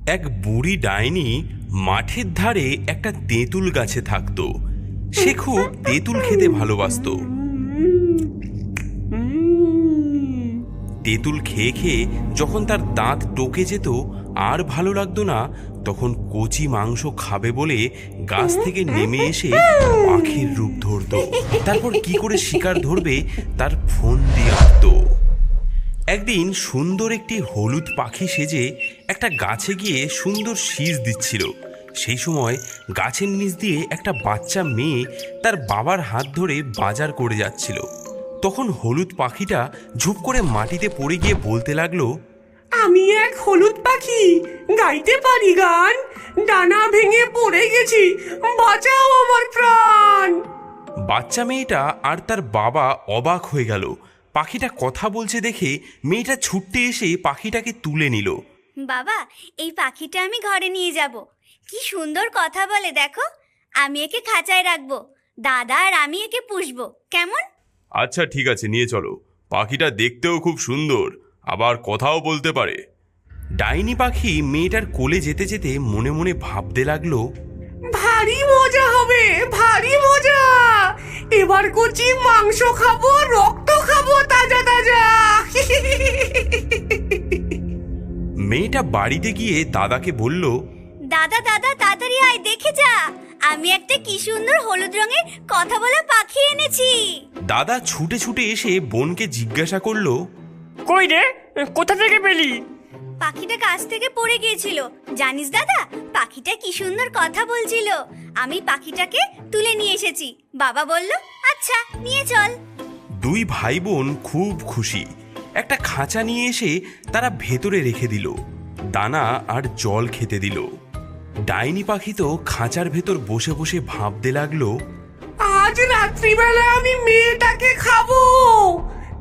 এক বুড়ি ডাইনি মাঠের ধারে একটা তেঁতুল গাছে থাকতো। সে খুব তেঁতুল খেতে ভালোবাসতো। তেঁতুল খেয়ে খেয়ে যখন তার দাঁত টোকে যেত আর ভালো লাগতো না, তখন কচি মাংস খাবে বলে গাছ থেকে নেমে এসে পাখির রূপ ধরতো। তারপর কি করে শিকার ধরবে তার ফোন দিয়ে আঁকতো। একদিন সুন্দর একটি হলুদ পাখি সেজে একটা গাছে গিয়ে সুন্দর শীষ দিচ্ছিল। সেই সময় গাছের নিচ দিয়ে একটা বাচ্চা মেয়ে তার বাবার হাত ধরে বাজার করে যাচ্ছিল। তখন হলুদ পাখিটা ঝুপ করে মাটিতে পড়ে গিয়ে বলতে লাগলো, আমি এক হলুদ পাখি, গাইতে পারি গান, ডানা ভেঙে পড়ে গেছি, বাঁচাও আমার প্রাণ। বাচ্চা মেয়েটা আর তার বাবা অবাক হয়ে গেল। পাখিটা কথা বলছে দেখে মেয়েটা ছুটতে এসে পাখিটাকে তুলে নিল। বাবা, এই পাখিটা আমি ঘরে নিয়ে যাব। কি সুন্দর কথা বলে দেখো। আমি একে খাঁচায় রাখবো, দাদা আর আমি একে পুষবো, কেমন? আচ্ছা ঠিক আছে, নিয়ে চলো। পাখিটা দেখতেও খুব সুন্দর, আবার কথাও বলতে পারে। ডাইনি পাখি মেয়েটার কোলে যেতে যেতে মনে মনে ভাবতে লাগলো, ভারী মজা হবে, ভারী মজা। এবার কচি মাংস খাবো, রক্ত খাবো তাজা তাজা। মেয়েটা বাড়িতে গিয়ে দাদাকে বলল, দাদা দাদা তাড়াতাড়ি আয়, দেখে যা, আমি একটা কি সুন্দর হলুদ রঙের কথা বলা পাখি এনেছি। দাদা ছুটে ছুটে এসে বোনকে জিজ্ঞাসা করলো, কই রে, কোথা থেকে পেলি? পাখিটা গাছ থেকে পড়ে গিয়েছিল, জানিস দাদা, পাখিটা কি সুন্দর কথা বলছিল। আমি পাখিটাকে তুলে নিয়ে এসেছি। বাবা বলল, আচ্ছা নিয়ে চল। দুই ভাই বোন খুব খুশি। একটা খাঁচা নিয়ে এসে তারা ভেতরে রেখে দিল, দানা আর জল খেতে দিল। ডাইনি পাখি তো খাঁচার ভেতর বসে বসে ভাবতে লাগলো, আজ রাত্রিবেলা আমি মেয়েটাকে খাবো,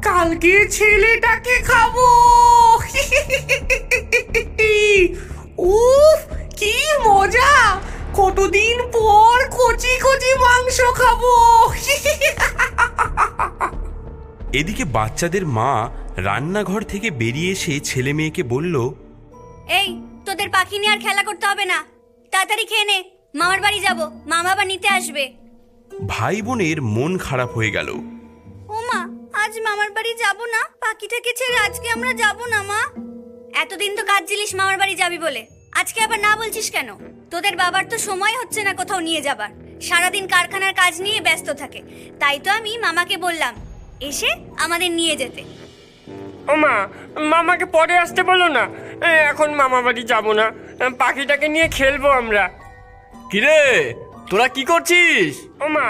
কালকে ছেলেটাকে খাবো। উফ, কি মজা! কতদিন পর কচি কচি মাংস খাবো। এদিকে বাচ্চাদের মা রান্নাঘর থেকে বেরিয়ে এসে ছেলে মেয়েকে বলল, এই, তোদের পাখি নিয়ে আর খেলা করতে হবে না, তাড়াতাড়ি খেয়ে নে, মামার বাড়ি যাব, মা বাবা নিতে আসবে। ভাই বোনের মন খারাপ হয়ে গেল। ও মা, আজ মামার বাড়ি যাব না, পাখিটাকে ছেড়ে আজকে আমরা যাব না মা। এতদিন তো কাজ ছিলিস মামার বাড়ি যাবি বলে, আজকে আবার না বলছিস কেন? তোদের বাবার তো সময় হচ্ছে না কোথাও নিয়ে যাবার, সারাদিন কারখানার কাজ নিয়ে ব্যস্ত থাকে। তাই তো আমি মামাকে বললাম এসে আমাদের নিয়ে যেতে। ও মা, মামাকে পরে আসতে বলো না, এখন মামা বাড়ি যাবো না, পাখিটাকে নিয়ে খেলবো আমরা। কিরে, তোরা কি করছিস? ও মা,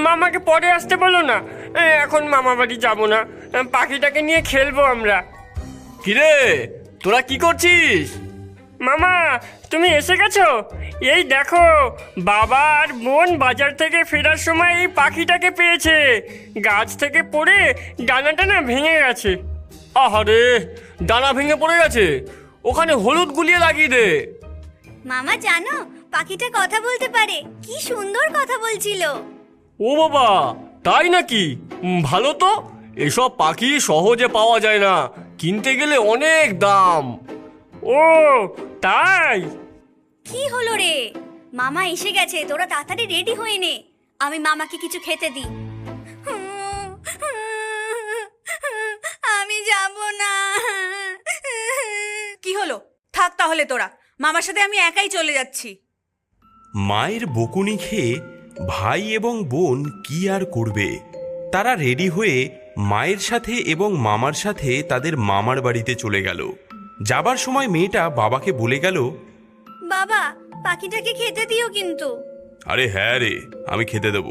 মামাকে পরে আসতে বলো না, এখন মামা বাড়ি যাবো না, পাখিটাকে নিয়ে খেলবো আমরা। কিরে, তোরা কি করছিস? মামা, তুমি এসে গেছো? এই দেখো, বাবা আর বোন বাজার থেকে ফেরার সময় এই পাখিটাকে পেয়েছে। গাছ থেকে পড়ে ডানাটা না ভেঙে গেছে। আহারে, ডানা ভেঙে পড়ে গেছে, ওখানে হলুদ গুলিয়ে লাগিয়ে দে। মামা জানো, পাখিটা কথা বলতে পারে, কি সুন্দর কথা বলছিল। ও বাবা, তাই নাকি? ভালো তো। এসব পাখি সহজে পাওয়া যায় না, কিনতে গেলে অনেক দাম। ও তাই? কি হলো রে? মামা এসে গেছে, তোরা তাড়াতাড়ি রেডি হয়ে নে, আমি মামাকে কিছু খেতে দিই। আমি যাব না। কি হলো? থাক তাহলে তোরা, মামার সাথে আমি একাই চলে যাচ্ছি। মায়ের বকুনি খেয়ে ভাই এবং বোন কি আর করবে, তারা রেডি হয়ে মায়ের সাথে এবং মামার সাথে তাদের মামার বাড়িতে চলে গেল। যাবার সময় মেয়েটা বাবাকে বলে গেল, বাবা, পাখিটাকে খেতে দিও কিন্তু। আরে হ্যাঁ রে, আমি খেতে দেব।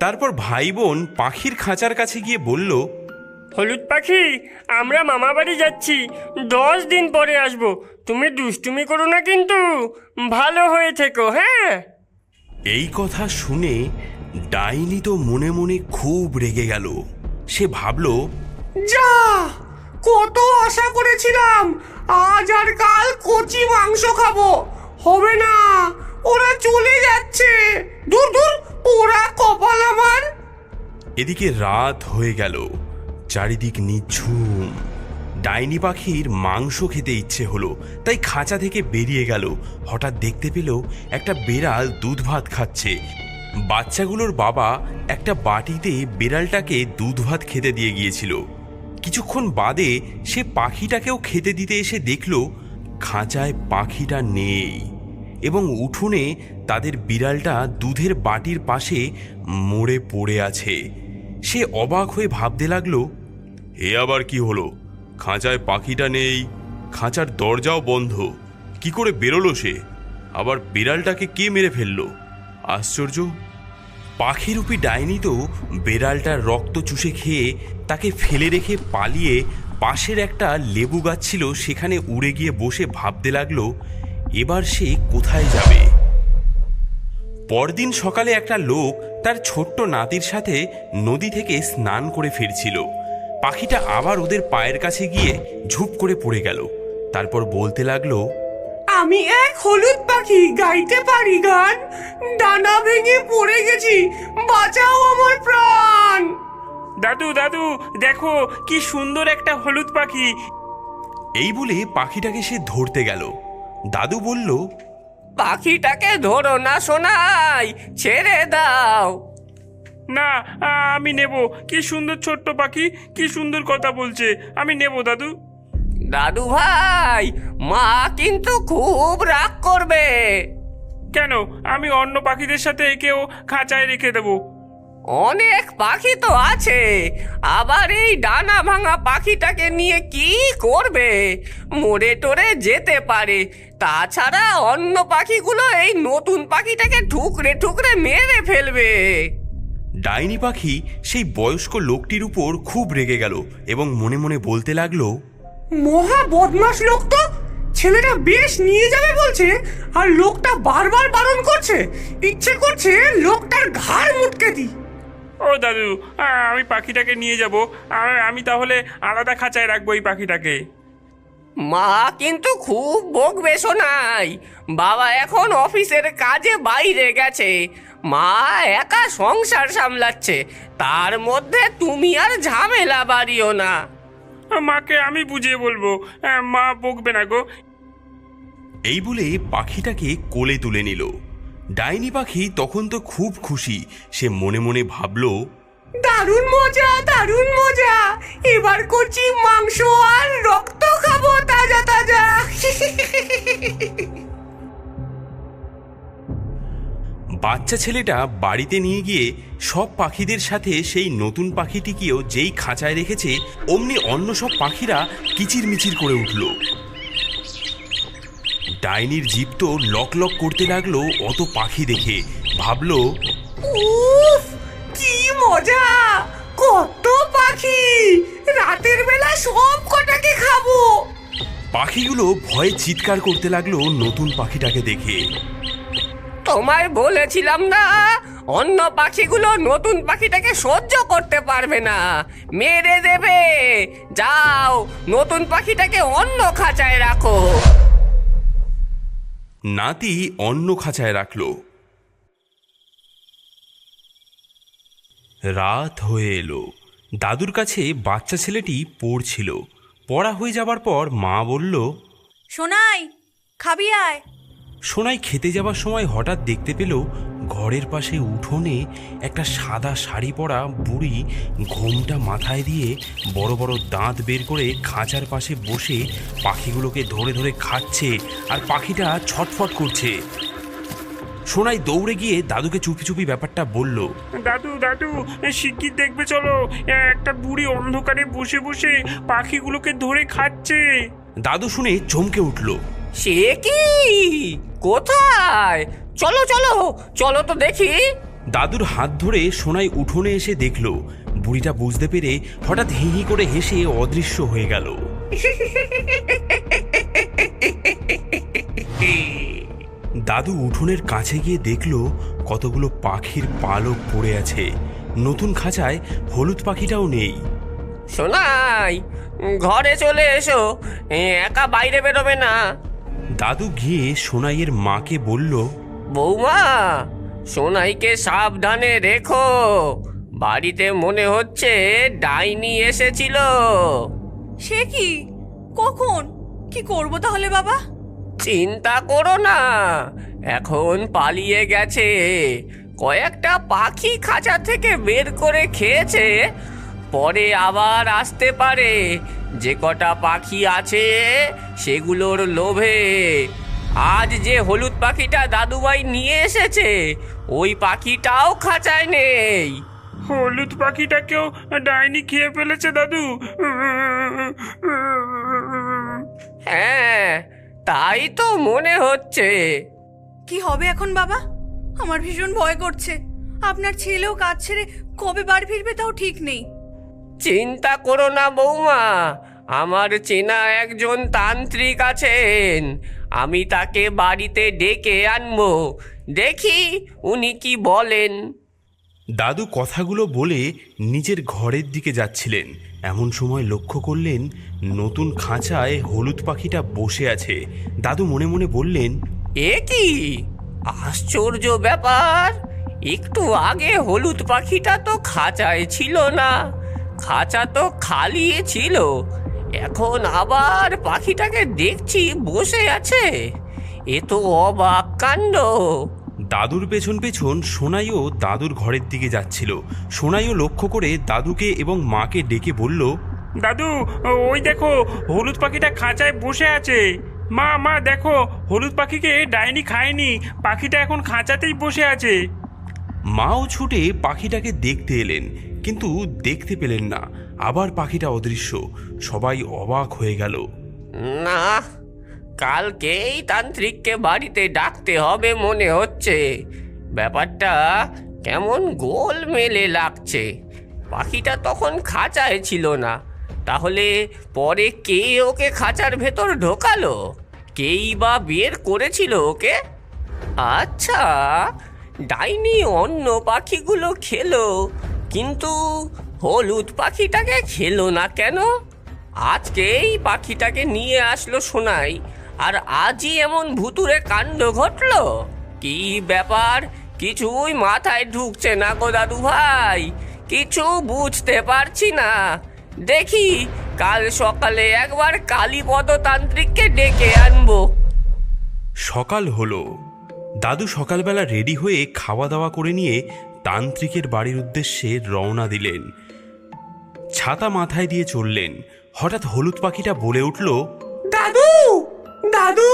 তারপর ভাই বোন পাখির খাঁচার কাছে গিয়ে বলল, হলুদ পাখি, আমরা মামা বাড়ি যাচ্ছি, 10 দিন পরে আসবো। তুমি দুষ্টুমি করো না কিন্তু, ভালো হয়ে থেকো, হ্যাঁ? এই কথা শুনে ডাইনি তো মনে মনে খুব রেগে গেল। সে ভাবল, যা, কত আশা করেছিলাম, আজ আর কাল কচি মাংস খাবো, হবে না, ওরা চলে যাচ্ছে। দূর দূর, ওরা কপাল আমার। এদিকে রাত হয়ে গেল, চারিদিক নিঝুম। ডাইনি পাখির মাংস খেতে ইচ্ছে হলো, তাই খাঁচা থেকে বেরিয়ে গেল। হঠাৎ দেখতে পেল একটা বেড়াল দুধ ভাত খাচ্ছে। বাচ্চাগুলোর বাবা একটা বাটিতে বেড়ালটাকে দুধ ভাত খেতে দিয়ে গিয়েছিল। কিছুক্ষণ বাদে সে পাখিটাকেও খেতে দিতে এসে দেখল খাঁচায় পাখিটা নেই এবং উঠোনে তাদের বিড়ালটা দুধের বাটির পাশে মরে পড়ে আছে। সে অবাক হয়ে ভাবতে লাগলো, এ আবার কি হলো? খাঁচায় পাখিটা নেই, খাঁচার দরজাও বন্ধ, কি করে বেরোলো সে? আবার বিড়ালটাকে কে মেরে ফেললো? আশ্চর্য! পাখিরূপী ডাইনি তো বেড়ালটার রক্ত চুষে খেয়ে তাকে ফেলে রেখে পালিয়ে পাশের একটা লেবু গাছ ছিল সেখানে উড়ে গিয়ে বসে ভাবতে লাগলো এবার সে কোথায় যাবে। পরদিন সকালে একটা লোক তার ছোট্ট নাতির সাথে নদী থেকে স্নান করে ফিরছিল। পাখিটা আবার ওদের পায়ের কাছে গিয়ে ঝুপ করে পড়ে গেল। তারপর বলতে লাগলো, আমি এক হলুদ পাখি, গাইতে পারি গান, ডানা ভেঙে পড়ে গেছি, বাঁচাও আমার প্রাণ। দাদু দাদু দেখো কি সুন্দর একটা হলুদ পাখি। এই বলে পাখিটাকে সে ধরতে গেল। দাদু বলল, পাখিটাকে ধরো না সোনাই, ছেড়ে দাও। না, আমি নেব। কি সুন্দর ছোট্ট পাখি, কি সুন্দর কথা বলছে, আমি নেব দাদু। দাদু ভাই, মা কিন্তু খুব রাগ করবে। কেন? আমি অন্য পাখিদের সাথে একেও খাঁচায় রেখে দেবো। অনেক পাখি তো আছে, আবার এই ডানা ভাঙা পাখিটাকে নিয়ে কি করবে? মরে টরে যেতে পারে। তাছাড়া অন্য পাখিগুলো এই নতুন পাখিটাকে ঠুকরে ঠুকরে মেরে ফেলবে। ডাইনি পাখি সেই বয়স্ক লোকটির উপর খুব রেগে গেল এবং মনে মনে বলতে লাগলো, মহা বদমাশ লোক তো, ছেলেটা বেশ নিয়ে যাবে বলছে আর লোকটা বারবার বারণ করছে। ইচ্ছে করছে লোকটার ঘাড় মুটকে দিই। ও দাদু, আমি পাখিটাকে নিয়ে যাব, আর আমি তাহলে আলাদা খাঁচায় রাখবো এই পাখিটাকে। মা কিন্তু খুব বকবে শোনাই। বাবা এখন অফিসের কাজে বাইরে গেছে, মা একা সংসার সামলাচ্ছে, তার মধ্যে তুমি আর ঝামেলা বাড়িও না। মাকে আমি বুঝিয়ে বলবো, মা বকবে না গো। এই বলে পাখিটাকে কোলে তুলে নিল। ডাইনি পাখি তখন তো খুব খুশি। সে মনে মনে ভাবলো, দারুণ মজা, দারুণ মজা, এবার কচি মাংস আর রক্ত খাবো তাজা তাজা। বাচ্চা ছেলেটা বাড়িতে নিয়ে গিয়ে সব পাখিদের সাথে সেই নতুন পাখিটিকেও যেই খাঁচায় রেখেছে অমনি অন্য সব পাখিরা কিচিরমিচির করে উঠল। ডাইনির জিভ তো লক লক করতে লাগলো অত পাখি দেখে। ভাবলো, উফ, কি মজা, কত পাখি, রাতের বেলা সব কটাকে খাবো। পাখিগুলো ভয়ে চিৎকার করতে লাগলো নতুন পাখিটাকে দেখে। তোমায় বলেছিলাম না, অন্য পাখিগুলো নতুন পাখিটাকে সহ্য করতে পারবে না, মেরে দেবে। যাও, নতুন পাখিটাকে অন্য খাঁচায় রাখো। নাতি অন্য খাঁচায় রাখলো। রাত হয়ে এলো। দাদুর কাছে বাচ্চা ছেলেটি পড়ছিল। পড়া হয়ে যাবার পর মা বলল, সোনাই, খাবি আয়। সোনাই খেতে যাবার সময় হঠাৎ দেখতে পেল ঘরের পাশে উঠোনে একটা সাদা শাড়ি পরা বুড়ি ঘোমটা মাথায় দিয়ে বড় বড় দাঁত বের করে খাঁচার পাশে বসে পাখিগুলোকে ধরে ধরে খাচ্ছে আর পাখিটা ছটফট করছে। সোনাই দৌড়ে গিয়ে দাদুকে চুপি চুপি ব্যাপারটা বলল। দাদু দাদু, শিগগির দেখবে চলো, একটা বুড়ি অন্ধকারে বসে বসে পাখিগুলোকে ধরে খাচ্ছে। দাদু শুনে চমকে উঠল। সে কি? কোথায়? চলো চলো চলো তো দেখি। দাদুর হাত ধরে সোনাই উঠোনে এসে দেখল বুড়িটা বুঝতে পেরে হঠাৎ হি হি করে হেসে অদৃশ্য হয়ে গেল। দাদু উঠোনের কাছে গিয়ে দেখল কতগুলো পাখির পালক পড়ে আছে। নতুন খাঁচায় হলুদ পাখিটাও নেই। সোনাই, ঘরে চলে এসো, একা বাইরে বেরোবে না। দাদু গিয়ে সোনাইয়ের মাকে বলল, বৌমা, সোনাইকে সাবধানে রেখো, বাড়িতে মনে হচ্ছে ডাইনি এসেছিল। সে কি? কখন? কি করব তাহলে বাবা? চিন্তা করো না, এখন পালিয়ে গেছে। কয়েকটা পাখি খাঁচা থেকে বের করে খেয়েছে, পরে আবার আসতে পারে। যে কটা পাখি আছে সেগুলোর লোভে। আজ যে হলুদ পাখিটা দাদুভাই নিয়ে এসেছে, ওই পাখিটাও খাঁচায় নেই। হলুদ পাখিটাকেও ডাইনি খেয়ে ফেলেছে দাদু। হ্যাঁ, তাই তো মনে হচ্ছে। কি হবে এখন বাবা? আমার ভীষণ ভয় করছে। আপনার ছেলেও কাজ ছেড়ে কবে বাড়ি ফিরবে তাও ঠিক নেই। চিন্তা করো না বৌমা, আমার চেনা একজন তান্ত্রিক আছেন। আমি তাকে বাড়িতে ডেকে আনবো, দেখি উনি কি বলেন। দাদু কথাগুলো বলে নিজের ঘরের দিকে যাচ্ছিলেন, এমন সময় লক্ষ্য করলেন নতুন খাঁচায় হলুদ পাখিটা বসে আছে। দাদু মনে মনে বললেন, এ কি আশ্চর্য ব্যাপার! একটু আগে হলুদ পাখিটা তো খাঁচায় ছিল না, খাঁচা তো খালি ছিল। এখন আবার পাখিটাকে দেখছি বসে আছে। এ তো অবাক কাণ্ড। দাদুর পেছন পেছন সোনাইও দাদুর ঘরের দিকে যাচ্ছিল। সোনাইও লক্ষ্য করে দাদুকে এবং মাকে ডেকে বলল, দাদু, ওই দেখো হলুদ পাখিটা খাঁচায় বসে আছে। মা মা দেখো, হলুদ পাখিকে ডাইনি খায়নি, পাখিটা এখন খাঁচাতেই বসে আছে। মাও ছুটে পাখিটাকে দেখতে এলেন, কিন্তু দেখতে পেলেন না। আবার পাখিটা অদৃশ্য। সবাই অবাক হয়ে গেল। না, কালকেই তান্ত্রিককে বাড়িতে ডাকতে হবে মনে হচ্ছে। ব্যাপারটা কেমন গোলমেলে লাগছে। পাখিটা তখন খাঁচায় ছিল না, তাহলে পরে কে ওকে খাঁচার ভেতর ঢোকালো? কেই বা বের করেছিল ওকে? আচ্ছা, ডাইনি অন্য পাখিগুলো খেলো, কিন্তু হলুদ পাখিটাকে খেলো না কেন? আজকে এই পাখিটাকে নিয়ে আসলো সোনাই, আর আজই এমন ভুতুরে কাণ্ড ঘটলো। কি ব্যাপার, কিছুই মাথায় ঢুকছে না গো দাদু ভাই, কিছু বুঝতে পারছি না। দেখি কাল সকালে একবার কালীপদ তান্ত্রিককে ডেকে আনবো। সকাল হলো। দাদু সকালবেলা রেডি হয়ে খাওয়া দাওয়া করে নিয়ে তান্ত্রিকের বাড়ির উদ্দেশ্যে রওনা দিলেন। ছাতা মাথায় দিয়ে চললেন। হঠাৎ হলুদ পাখিটা বলে উঠল, দাদু, দাদু,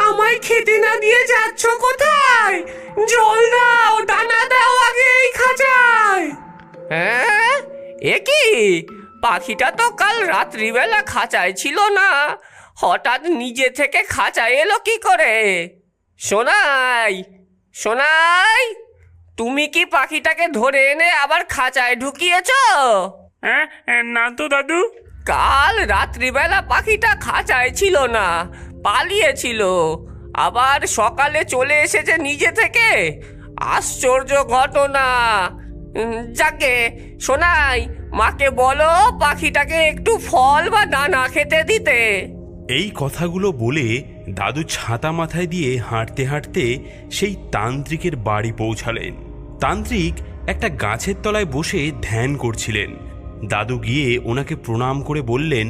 আমায় খেতে না দিয়ে যাচ্ছ কোথায়? জল দাও, দানা দাও আগে এই খাঁচায়। হ্যাঁ, এ কি? পাখিটা তো কাল রাত্রিবেলা খাঁচায় ছিল না, হঠাৎ নিজে থেকে খাঁচায় এলো কি করে? সোনাই, সোনাই, তুমি কি পাখিটাকে ধরে এনে আবার খাঁচায় ঢুকিয়েছ? হ্যাঁ, না তো দাদু। কাল রাত্রিবেলা পাখিটা খাঁচায় ছিল না, পালিয়েছিল, আবার সকালে চলে এসেছে নিজে থেকে। আশ্চর্য ঘটনা। যাকে শোনাই, মাকে বলো পাখিটাকে একটু ফল বা দানা খেতে দিতে। এই কথাগুলো বলে দাদু ছাতা মাথায় দিয়ে হাঁটতে হাঁটতে সেই তান্ত্রিকের বাড়ি পৌঁছালেন। তান্ত্রিক একটা গাছের তলায় বসে ধ্যান করছিলেন। দাদু গিয়ে ওনাকে প্রণাম করে বললেন,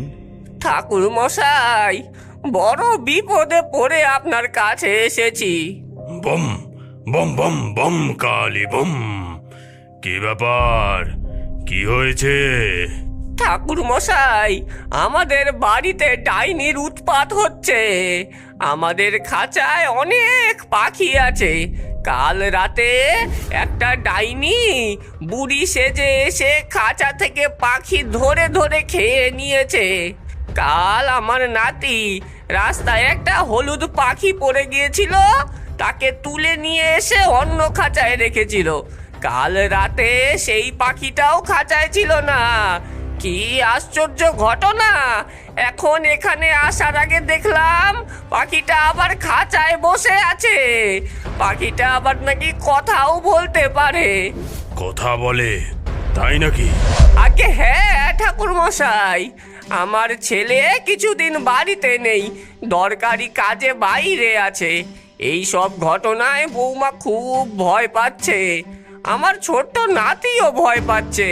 ঠাকুর মশাই, বড় বিপদে পড়ে আপনার কাছে এসেছি। বম বম বম বম কালী বম। কি ব্যাপার, কি হয়েছে? ঠাকুর মশাই, আমাদের বাড়িতে ডাইনির উৎপাত হচ্ছে। আমাদের খাঁচায় অনেক পাখি আছে। কাল রাতে একটা ডাইনি বুড়ি সেজে এসে খাঁচা থেকে পাখি ধরে ধরে খেয়ে নিয়েছে। কাল আমার নাতি রাস্তায় একটা হলুদ পাখি পড়ে গিয়েছিল, তাকে তুলে নিয়ে এসে অন্য খাঁচায় রেখেছিল। কাল রাতে সেই পাখিটাও খাঁচায় ছিল না। কি আশ্চর্য ঘটনা! এখন এখানে আসার আগে দেখলাম পাখিটা আবার খাঁচায় বসে আছে। পাখিটা আবার নাকি কথাও বলতে পারে। কথা বলে, তাই নাকি? আগে হ্যাঁ ঠাকুর মশাই, আমার ছেলে কিছুদিন বাড়িতে নেই, দরকারি কাজে বাইরে আছে। এই সব ঘটনায় বৌমা খুব ভয় পাচ্ছে, আমার ছোট্ট নাতিও ভয় পাচ্ছে।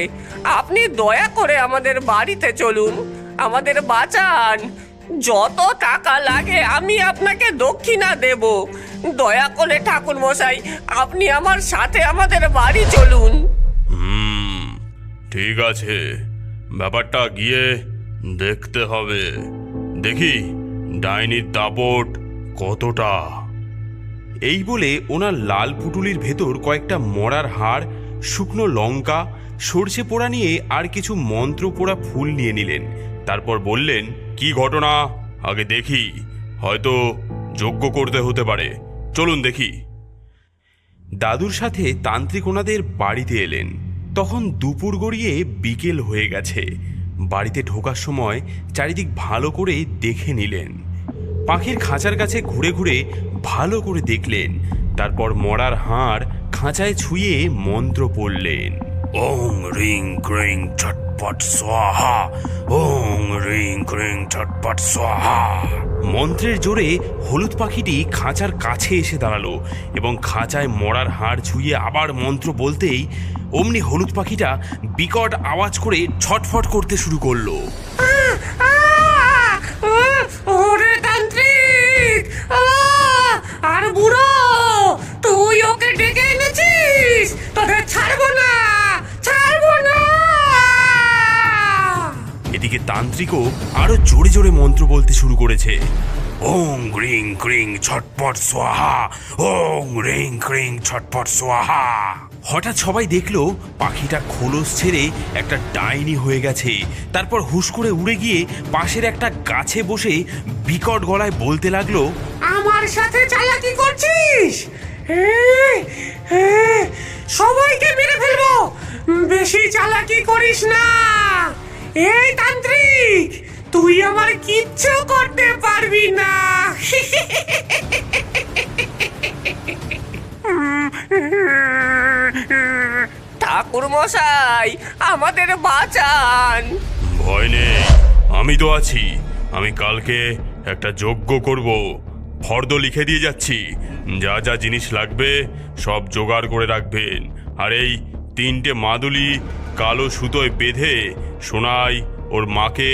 আপনি দয়া করে আমাদের বাড়িতে চলুন, আমাদের বাঁচান। যত টাকা লাগে আমি আপনাকে দক্ষিণা দেব। দয়া করে ঠাকুর মশাই, আপনি আমার সাথে আমাদের বাড়ি চলুন। ঠিক আছে, ব্যাপারটা গিয়ে দেখতে হবে। দেখি ডাইনির দাপট কতটা। এই বলে ওনার লাল পুটুলির ভেতর কয়েকটা মরার হাড়, শুকনো লঙ্কা, সর্ষে পোড়া নিয়ে আর কিছু মন্ত্র পোড়া ফুল নিয়ে নিলেন। তারপর বললেন, কি ঘটনা আগে দেখি, হয়তো যজ্ঞ করতে হতে পারে, চলুন দেখি। দাদুর সাথে তান্ত্রিক ওনাদের বাড়িতে এলেন। তখন দুপুর গড়িয়ে বিকেল হয়ে গেছে। বাড়িতে ঢোকার সময় চারিদিক ভালো করে দেখে নিলেন। পাখির খাঁচার কাছে ঘুরে ঘুরে ভালো করে দেখলেন। তারপর মরার হাড় খাঁচায় ছুঁয়ে মন্ত্র পড়লেন। ওং রিং ক্রিং ছটপট স্বাহা, ওং রিং ক্রিং ছটপট স্বাহা। মন্ত্রের জোরে হলুদ পাখিটি খাঁচার কাছে এসে দাঁড়ালো এবং খাঁচায় মরার হাড় ছুঁয়ে আবার মন্ত্র বলতেই অমনি হলুদ পাখিটা বিকট আওয়াজ করে ছটফট করতে শুরু করলো। ওরে তান্ত্রিক, আর বুড়ো, তুই ওকে ডেকে এনেছিস, তোদের ছাড়বো না, ছাড়বো না। এদিকে তান্ত্রিকও আরো জোরে জোরে মন্ত্র বলতে শুরু করেছে। ওং রিং ক্রিং ছটপট স্বাহা, ওং রিং ক্রিং ছটপট স্বাহা। হঠাৎ সবাই দেখলো পাখিটা খোলস ছেড়ে একটা ডাইনি হয়ে গেছে। তারপর হুশ করে উড়ে গিয়ে পাশের একটা গাছে বসে বিকট গলায় বলতে লাগলো, আমার সাথে চালাকি করছিস? সবাইকে মেরে ফেলবো, বেশি চালাকি করিস না। এই তান্ত্রিক, তুই আমার কিচ্ছু করতে পারবি না। ঠাকুর মশাই, আমাদের বাঁচান। ভয় নেই, আমি তো আছি। আমি কালকে একটা যজ্ঞ করব, ফর্দ লিখে দিয়ে যাচ্ছি। যা যা জিনিস লাগবে সব জোগাড় করে রাখবেন। আর এই 3টে মাদুলি কালো সুতোয় বেঁধে সোনাই ওর মাকে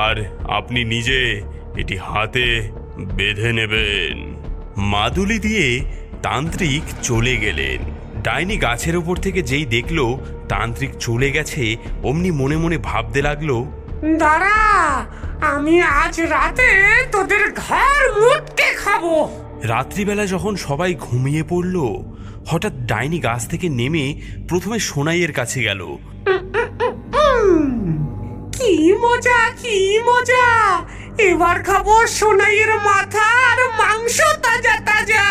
আর আপনি নিজে এটি হাতে বেঁধে নেবেন। মাদুলি দিয়ে তান্ত্রিক চলে গেলেন। ডাইনি গাছের ওপর থেকে যেই দেখলো তান্ত্রিক চলে গেছে, অমনি মনে মনে ভাবতে লাগলো, দাঁড়া, আমি আজ রাতে তোদের ঘর মুটকে খাবো। রাত্রিবেলা যখন সবাই ঘুমিয়ে পড়ল, হঠাৎ ডাইনি গাছ থেকে নেমে প্রথমে সোনাইয়ের কাছে গেল। কি মজা, কি মজা, এবার খাবো সোনাইয়ের মাথা আর মাংস তাজা তাজা।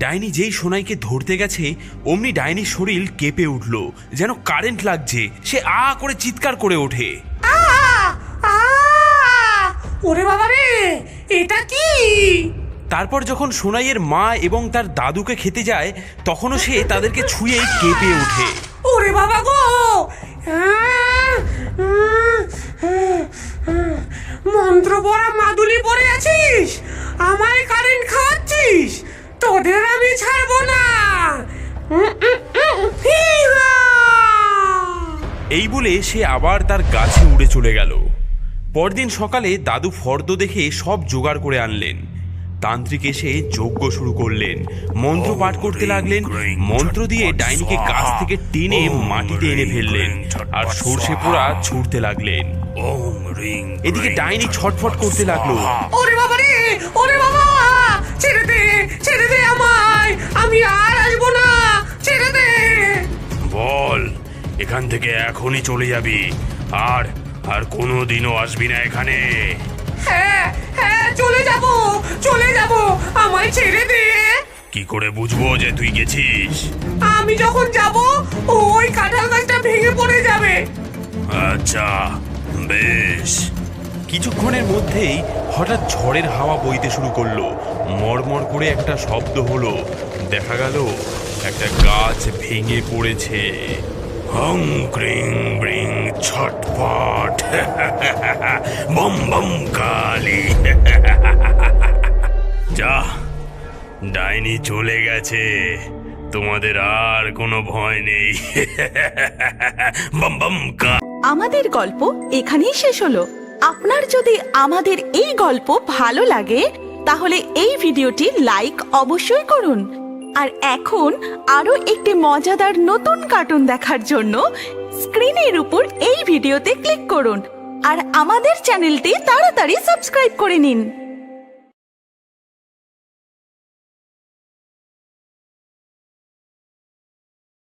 ডাইনি যেই সোনাইকে ধরতে গেছে অমনি ডাইনির শরীর কেঁপে উঠল, যেন কারেন্ট লাগছে। সে আ করে চিৎকার করে ওঠে। ওরে বাবা রে, এটা কি? তারপর যখন সোনাইয়ের মা এবং তার দাদুকে খেতে যায়, তখনও সে তাদেরকে ছুঁয়ে কেঁপে ওঠে। ওরে বাবা গো, মন্ত্র পড়া মাদুলি পরে আছিস, আমায় কারেন্ট খাওয়াচ্ছিস, তোদের আমি ছাড়বো না। এই বলে সে আবার তার গাছে উড়ে চলে গেল। পরদিন সকালে দাদু ফর্দ দেখে সব জোগাড় করে আনলেন। তান্ত্রিক এসে যজ্ঞ শুরু করলেন, মন্ত্র পাঠ করতে লাগলেন। মন্ত্র দিয়ে ডাইনিকে গাছ থেকে টেনে মাটিতে এনে ফেললেন আর সর্ষে পোড়া ছুঁড়তে লাগলেন। এদিকে ডাইনি ছটফট করতে লাগলো। ওরে বাবা রে, ওরে বাবা, ছেড়ে দে, ছেড়ে দে আমায়, আমি আর আসবো না, ছেড়ে দে। বল, এখান থেকে এখনই চলে যাবি, আর আর কোনোদিনও আসবি না এখানে। হ্যাঁ হ্যাঁ, চলে যাব, চলে যাব, আমায় ছেড়ে দে। কি করে বুঝবো যে তুই গেছিস? আমি যখন যাব ওই কাঁঠাল গাছটা ভেঙে পড়ে যাবে। আচ্ছা বেশ। কিছুক্ষণের মধ্যেই হঠাৎ ঝড়ের হাওয়া বইতে শুরু করলো। মড়মড় করে একটা শব্দ হলো। দেখা গেল একটা গাছ ভেঙে পড়েছে। হং ক্রিং ব্রিং ছটপট, বম বম কালি। যা, ডাইনি চলে গেছে, তোমাদের আর কোনো ভয় নেই। বম বম কা। আমাদের গল্প এখানেই শেষ হলো। আপনার যদি আমাদের এই গল্প ভালো লাগে তাহলে এই ভিডিওটি লাইক অবশ্যই করুন। আর এখন আরো একটি মজাদার নতুন কার্টুন দেখার জন্য স্ক্রিনের উপর এই ভিডিওতে ক্লিক করুন আর আমাদের চ্যানেলটি তাড়াতাড়ি সাবস্ক্রাইব করে নিন।